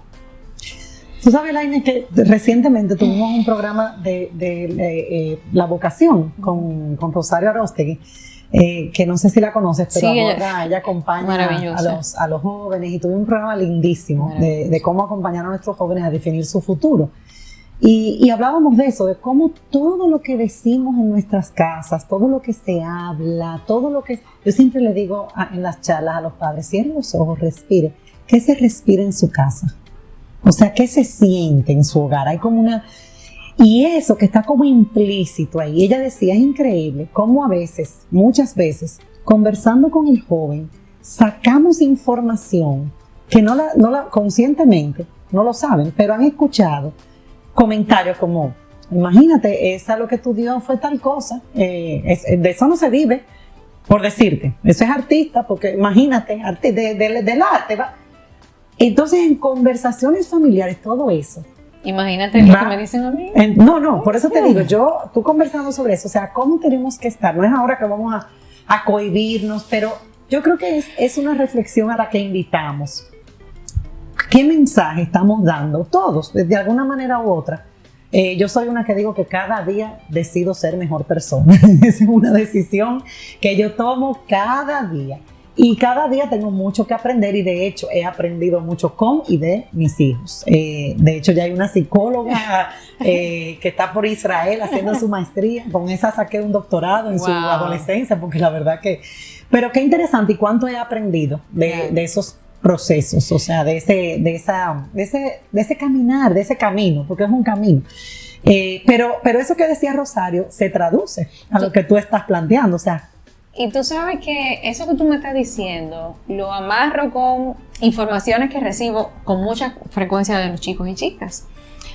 Tú sabes, Laine, que recientemente tuvimos un programa de la vocación con Rosario Aróstegui, que no sé si la conoces, pero sí, ella acompaña a los jóvenes, y tuve un programa lindísimo de cómo acompañar a nuestros jóvenes a definir su futuro. Y hablábamos de eso, de cómo todo lo que decimos en nuestras casas, todo lo que se habla, todo lo que... Yo siempre le digo en las charlas a los padres, cierren los ojos, respire. ¿Qué se respira en su casa? O sea, ¿qué se siente en su hogar? Hay como una... Y eso que está como implícito ahí. Ella decía, es increíble cómo a veces, muchas veces, conversando con el joven, sacamos información que no la conscientemente, no lo saben, pero han escuchado comentarios como, imagínate, esa lo que estudió fue tal cosa, de eso no se vive, por decirte, eso es artista, porque imagínate, del arte, ¿va? Entonces en conversaciones familiares, todo eso. Imagínate lo que me dicen a mí. No, por eso te digo, tú conversando sobre eso, o sea, cómo tenemos que estar, no es ahora que vamos a cohibirnos, pero yo creo que es una reflexión a la que invitamos. ¿Qué mensaje estamos dando? Todos, de alguna manera u otra. Yo soy una que digo que cada día decido ser mejor persona. Es una decisión que yo tomo cada día. Y cada día tengo mucho que aprender, y de hecho he aprendido mucho con y de mis hijos. De hecho ya hay una psicóloga que está por Israel haciendo su maestría. Con esa saqué un doctorado en su adolescencia, porque la verdad que... Pero qué interesante, y cuánto he aprendido de esos procesos, o sea, de ese caminar, de ese camino, porque es un camino. Pero eso que decía Rosario se traduce a lo que tú estás planteando, o sea. Y tú sabes que eso que tú me estás diciendo lo amarro con informaciones que recibo con mucha frecuencia de los chicos y chicas.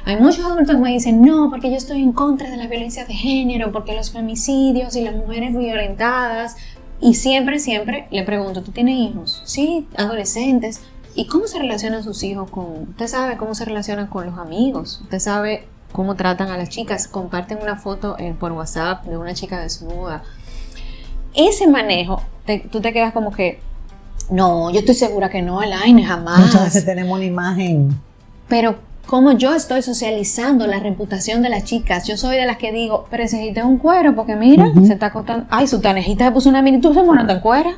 Hay muchos adultos que me dicen, no, porque yo estoy en contra de la violencia de género, porque los femicidios y las mujeres violentadas. Y siempre le pregunto, ¿tú tienes hijos? Sí, adolescentes. ¿Y cómo se relacionan sus hijos con...? ¿Usted sabe cómo se relacionan con los amigos? ¿Usted sabe cómo tratan a las chicas? Comparten una foto por WhatsApp de una chica desnuda. Ese manejo, tú te quedas como que, no, yo estoy segura que no, Elaine, jamás. Muchas veces tenemos una imagen. Pero como yo estoy socializando la reputación de las chicas, yo soy de las que digo, pero exigiste un cuero, porque mira, se está acostando, ay, su tanejita se puso una mini, tú se monando en cuera.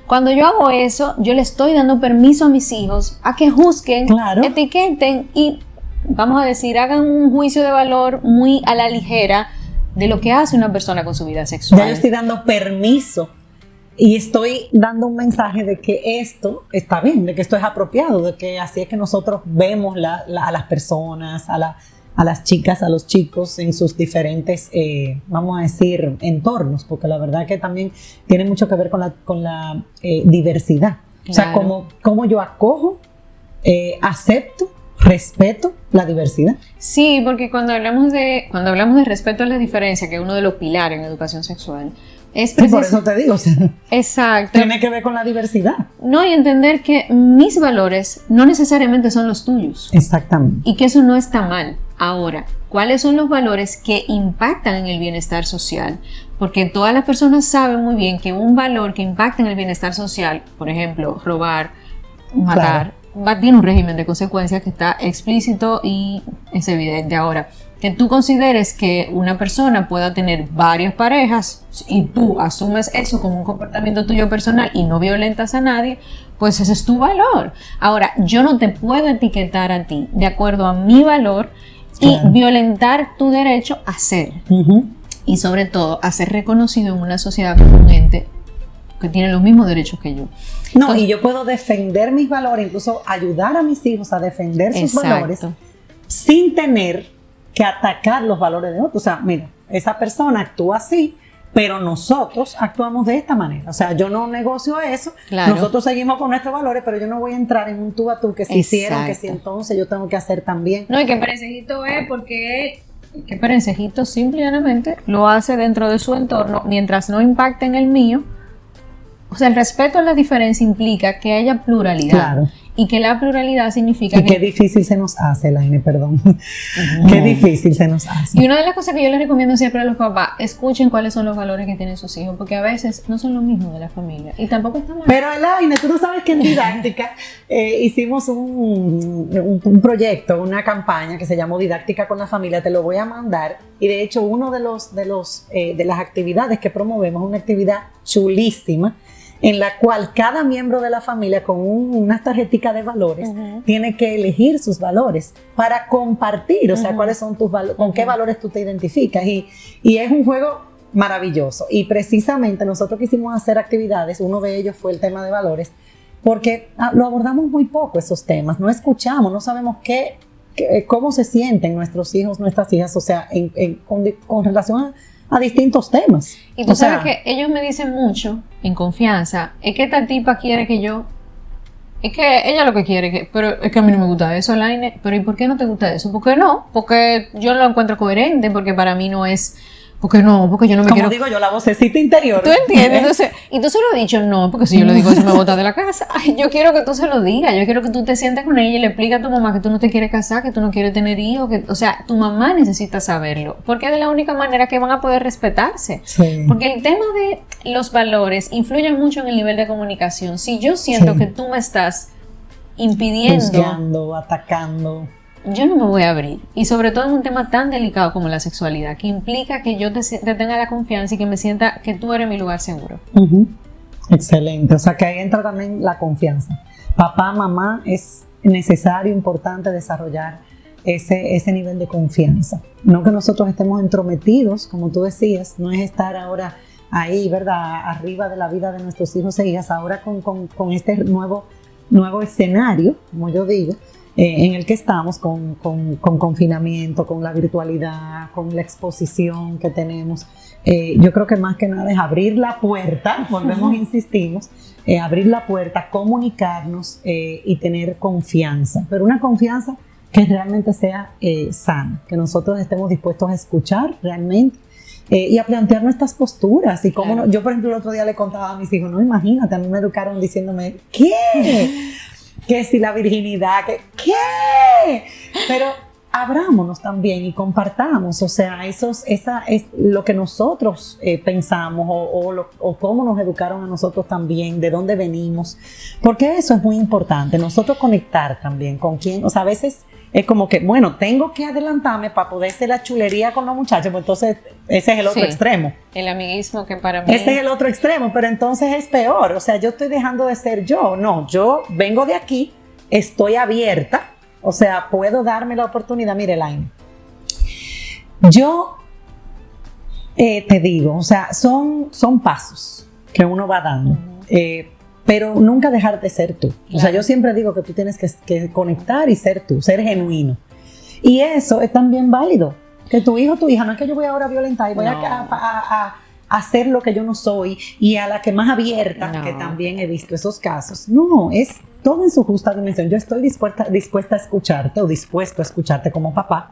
Cuando yo hago eso, yo le estoy dando permiso a mis hijos a que juzguen, etiqueten y, vamos a decir, hagan un juicio de valor muy a la ligera de lo que hace una persona con su vida sexual. Ya yo estoy dando permiso Y estoy dando un mensaje de que esto está bien, de que esto es apropiado, de que así es que nosotros vemos a las personas, a las chicas, a los chicos en sus diferentes, vamos a decir, entornos, porque la verdad que también tiene mucho que ver con la diversidad. Claro. O sea, cómo yo acojo, acepto, respeto la diversidad. Sí, porque cuando hablamos de respeto a la diferencia, que es uno de los pilares en educación sexual, es sí, por eso te digo, o sea, exacto. Tiene que ver con la diversidad. No, y entender que mis valores no necesariamente son los tuyos. Exactamente. Y que eso no está mal. Ahora, ¿cuáles son los valores que impactan en el bienestar social? Porque todas las personas saben muy bien que un valor que impacta en el bienestar social, por ejemplo, robar, matar, tiene un régimen de consecuencias que está explícito y es evidente. Ahora, que tú consideres que una persona pueda tener varias parejas y tú asumes eso como un comportamiento tuyo personal y no violentas a nadie, pues ese es tu valor. Ahora, yo no te puedo etiquetar a ti de acuerdo a mi valor y violentar tu derecho a ser. Y sobre todo, a ser reconocido en una sociedad como un ente que tiene los mismos derechos que yo. No, entonces, y yo puedo defender mis valores, incluso ayudar a mis hijos a defender sus valores sin tener que atacar los valores de otros. O sea, mira, esa persona actúa así, pero nosotros actuamos de esta manera. O sea, yo no negocio eso, nosotros seguimos con nuestros valores, pero yo no voy a entrar en un tú a tú que si hicieron, que si entonces yo tengo que hacer también. No, y que Perencejito es porque que Perencejito simplemente lo hace dentro de su entorno, mientras no impacte en el mío. O sea, el respeto a la diferencia implica que haya pluralidad. Claro. Y que la pluralidad significa y qué difícil se nos hace, Laine, perdón. Qué difícil se nos hace. Y una de las cosas que yo les recomiendo siempre a los papás, escuchen cuáles son los valores que tienen sus hijos, porque a veces no son los mismos de la familia. Y tampoco está mal. Pero, Laine, tú no sabes que en Didáctica hicimos un proyecto, una campaña que se llamó Didáctica con la Familia. Te lo voy a mandar. Y de hecho, uno de las actividades que promovemos es una actividad chulísima, en la cual cada miembro de la familia con unas tarjeticas de valores tiene que elegir sus valores para compartir, o sea, cuáles son tus valores, con qué valores tú te identificas, y es un juego maravilloso. Y precisamente nosotros quisimos hacer actividades, uno de ellos fue el tema de valores, porque lo abordamos muy poco esos temas, no escuchamos, no sabemos cómo se sienten nuestros hijos, nuestras hijas, o sea, con relación a distintos temas. Y tú sabes que ellos me dicen mucho, en confianza, es que esta tipa quiere que yo, es que ella lo que quiere, pero es que a mí no me gusta eso, Laine. Pero ¿y por qué no te gusta eso? ¿Por qué no? Porque yo no lo encuentro coherente, porque para mí no es... Porque no, porque yo no me quiero... Como digo yo, la vocecita interior. ¿Tú entiendes? Entonces, y tú se lo has dicho, no, porque si yo lo digo, eso me bota de la casa. Ay, yo quiero que tú se lo digas, yo quiero que tú te sientes con ella y le expliques a tu mamá que tú no te quieres casar, que tú no quieres tener hijos, o sea, tu mamá necesita saberlo, porque es de la única manera que van a poder respetarse. Sí. Porque el tema de los valores influye mucho en el nivel de comunicación. Si yo siento que tú me estás impidiendo... juzgando, atacando... yo no me voy a abrir, y sobre todo en un tema tan delicado como la sexualidad, que implica que yo te tenga la confianza y que me sienta que tú eres mi lugar seguro. Excelente, o sea que ahí entra también la confianza. Papá, mamá, es necesario, importante desarrollar ese nivel de confianza. No que nosotros estemos entrometidos, como tú decías, no es estar ahora ahí, ¿verdad?, arriba de la vida de nuestros hijos e hijas, ahora con este nuevo escenario, como yo digo, en el que estamos con confinamiento, con la virtualidad, con la exposición que tenemos. Yo creo que más que nada es abrir la puerta, volvemos, insistimos, abrir la puerta, comunicarnos y tener confianza, pero una confianza que realmente sea sana, que nosotros estemos dispuestos a escuchar realmente y a plantear nuestras posturas. Y cómo yo, por ejemplo, el otro día le contaba a mis hijos, no, imagínate, a mí me educaron diciéndome, ¿qué? Que si la virginidad, ¿qué? Pero abrámonos también y compartamos, o sea, esa es lo que nosotros pensamos o cómo nos educaron a nosotros también, de dónde venimos, porque eso es muy importante, nosotros conectar también con quién, o sea, a veces es como que, bueno, tengo que adelantarme para poder hacer la chulería con los muchachos, pues entonces ese es el otro extremo. El amiguismo que para mí... Ese es el otro extremo, pero entonces es peor, o sea, yo estoy dejando de ser yo, no, yo vengo de aquí, estoy abierta, o sea, puedo darme la oportunidad. Mire, Laine, yo te digo, o sea, son pasos, que uno va dando. Pero nunca dejar de ser tú. Claro. O sea, yo siempre digo que tú tienes que conectar y ser tú, ser genuino. Y eso es también válido. Que tu hijo o tu hija, no es que yo voy ahora a violentar y voy a hacer lo que yo no soy, y a la que más abierta, que también he visto esos casos. No, es todo en su justa dimensión. Yo estoy dispuesta a escucharte o dispuesto a escucharte como papá,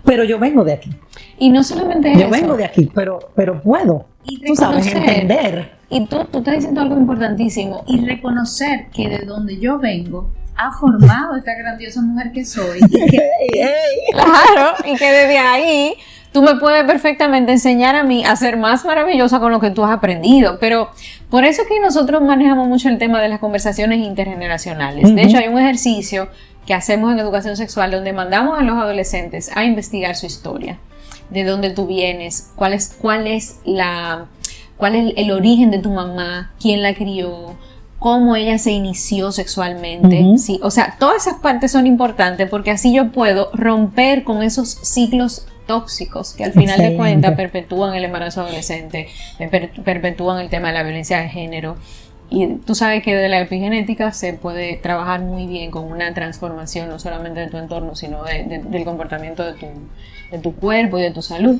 pero yo vengo de aquí. Y no solamente yo vengo de aquí, pero puedo, tú sabes, entender. Y tú estás diciendo algo importantísimo, y reconocer que de donde yo vengo ha formado esta grandiosa mujer que soy. Y que, claro, y que desde ahí tú me puedes perfectamente enseñar a mí a ser más maravillosa con lo que tú has aprendido. Pero por eso es que nosotros manejamos mucho el tema de las conversaciones intergeneracionales. De hecho, hay un ejercicio que hacemos en educación sexual donde mandamos a los adolescentes a investigar su historia, de dónde tú vienes, cuál es el origen de tu mamá, quién la crió, cómo ella se inició sexualmente. Sí, o sea, todas esas partes son importantes porque así yo puedo romper con esos ciclos tóxicos que al final de cuentas perpetúan el embarazo adolescente, perpetúan el tema de la violencia de género. Y tú sabes que de la epigenética se puede trabajar muy bien con una transformación no solamente de tu entorno, sino del comportamiento de tu cuerpo y de tu salud.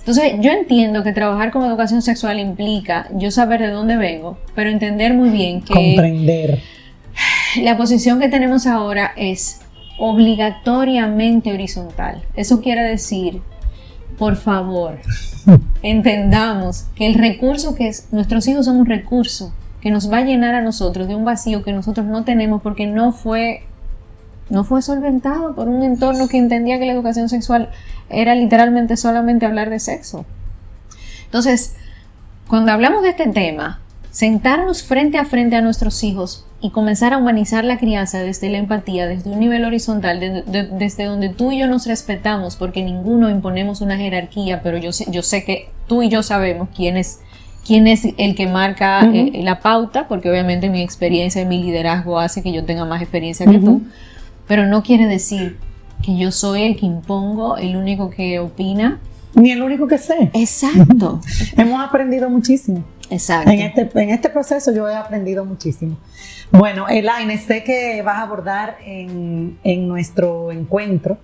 Entonces yo entiendo que trabajar con educación sexual implica yo saber de dónde vengo, pero entender muy bien que comprender. La posición que tenemos ahora es obligatoriamente horizontal. Eso quiere decir, por favor, entendamos que el recurso que es, nuestros hijos son un recurso que nos va a llenar a nosotros de un vacío que nosotros no tenemos porque no fue solventado por un entorno que entendía que la educación sexual era literalmente solamente hablar de sexo. Entonces, cuando hablamos de este tema, sentarnos frente a nuestros hijos y comenzar a humanizar la crianza desde la empatía, desde un nivel horizontal, desde donde tú y yo nos respetamos, porque ninguno imponemos una jerarquía, pero yo sé que tú y yo sabemos quién es el que marca la pauta, porque obviamente mi experiencia y mi liderazgo hace que yo tenga más experiencia que tú, pero no quiere decir que yo soy el que impongo, el único que opina. Ni el único que sé. Exacto. Hemos aprendido muchísimo. Exacto. En este proceso yo he aprendido muchísimo. Bueno, Elaine, sé que vas a abordar en nuestro encuentro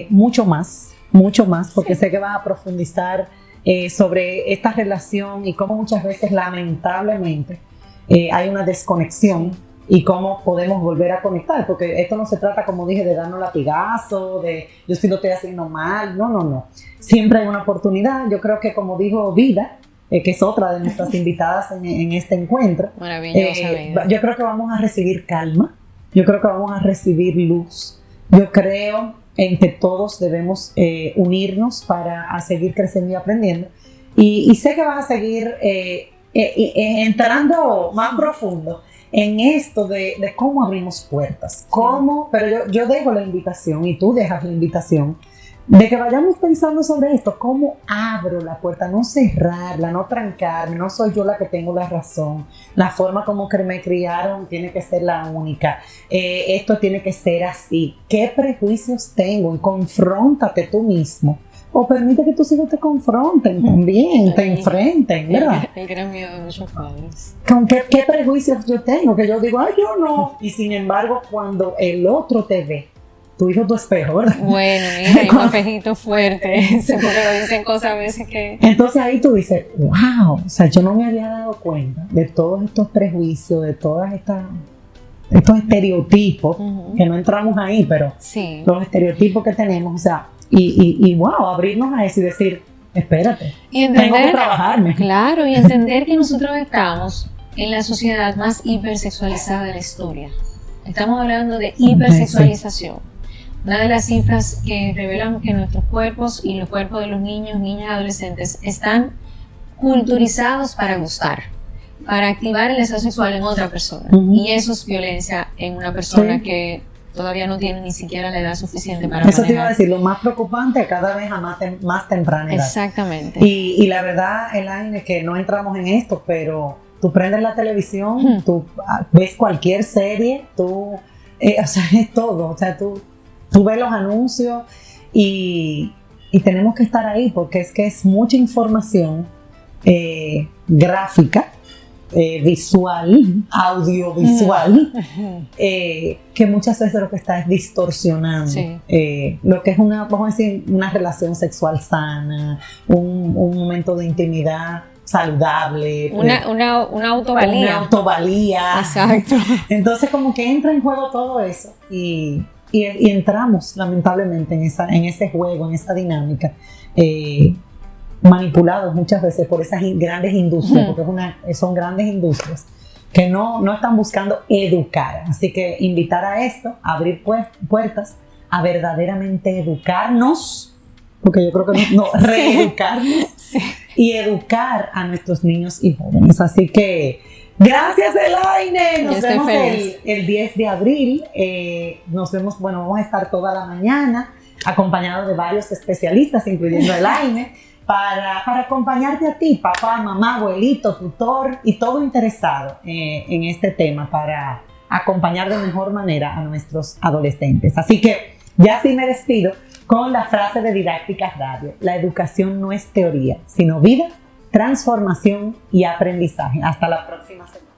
mucho más, porque sé que vas a profundizar sobre esta relación y cómo muchas veces, lamentablemente, hay una desconexión y cómo podemos volver a conectar, porque esto no se trata, como dije, de darnos latigazo, de yo sí lo estoy haciendo mal, no. Siempre hay una oportunidad. Yo creo que, como dijo Vida, que es otra de nuestras invitadas en este encuentro, maravillosa Vida. Yo creo que vamos a recibir calma, yo creo que vamos a recibir luz, yo creo en que todos debemos unirnos para seguir creciendo y aprendiendo, y sé que vas a seguir entrando más profundo en esto de cómo abrimos puertas, pero yo dejo la invitación y tú dejas la invitación de que vayamos pensando sobre esto, cómo abro la puerta, no cerrarla, no trancarme, no soy yo la que tengo la razón, la forma como que me criaron tiene que ser la única, esto tiene que ser así, ¿qué prejuicios tengo? Y confróntate tú mismo. O permite que tus hijos te confronten también, te enfrenten, ¿verdad? El gran miedo de muchos padres. ¿Con qué prejuicios yo tengo? Que yo digo, ay, yo no. Y sin embargo, cuando el otro te ve, tu hijo es tu espejo, ¿verdad? Bueno, mira, hay un espejito fuerte. Porque lo dicen cosas a veces que... Entonces ahí tú dices, wow, o sea, yo no me había dado cuenta de todos estos prejuicios, de todas estos estereotipos, que no entramos ahí, pero sí, los estereotipos que tenemos, o sea, y wow, abrirnos a eso y decir, espérate, y entender, tengo que trabajarme. Claro, y entender que nosotros estamos en la sociedad más hipersexualizada de la historia. Estamos hablando de hipersexualización. Una de las cifras que revelan que nuestros cuerpos y los cuerpos de los niños, niñas y adolescentes están culturizados para gustar, para activar el deseo sexual en otra persona. Y eso es violencia en una persona que todavía no tiene ni siquiera la edad suficiente para eso manejar. Te iba a decir, lo más preocupante cada vez a más temprana edad. Exactamente. Y la verdad, Elaine, es que no entramos en esto, pero tú prendes la televisión, tú ves cualquier serie, o sea, es todo, o sea, tú ves los anuncios y tenemos que estar ahí porque es que es mucha información gráfica, visual, audiovisual, que muchas veces lo que está es distorsionando lo que es vamos a decir, una relación sexual sana, un momento de intimidad saludable, una autovalía. Una autovalía. Exacto. Entonces como que entra en juego todo eso y entramos lamentablemente en ese juego, en esa dinámica, manipulados muchas veces por esas grandes industrias, porque son grandes industrias que no están buscando educar. Así que invitar a esto, a abrir puertas, a verdaderamente educarnos, porque yo creo que reeducarnos y educar a nuestros niños y jóvenes. Así que gracias, Elaine. Nos vemos el 10 de abril. Nos vemos, vamos a estar toda la mañana acompañados de varios especialistas, incluyendo Elaine, para acompañarte a ti, papá, mamá, abuelito, tutor y todo interesado en este tema, para acompañar de mejor manera a nuestros adolescentes. Así que ya sí me despido con la frase de Didáctica Radio: la educación no es teoría, sino vida, transformación y aprendizaje. Hasta la próxima semana.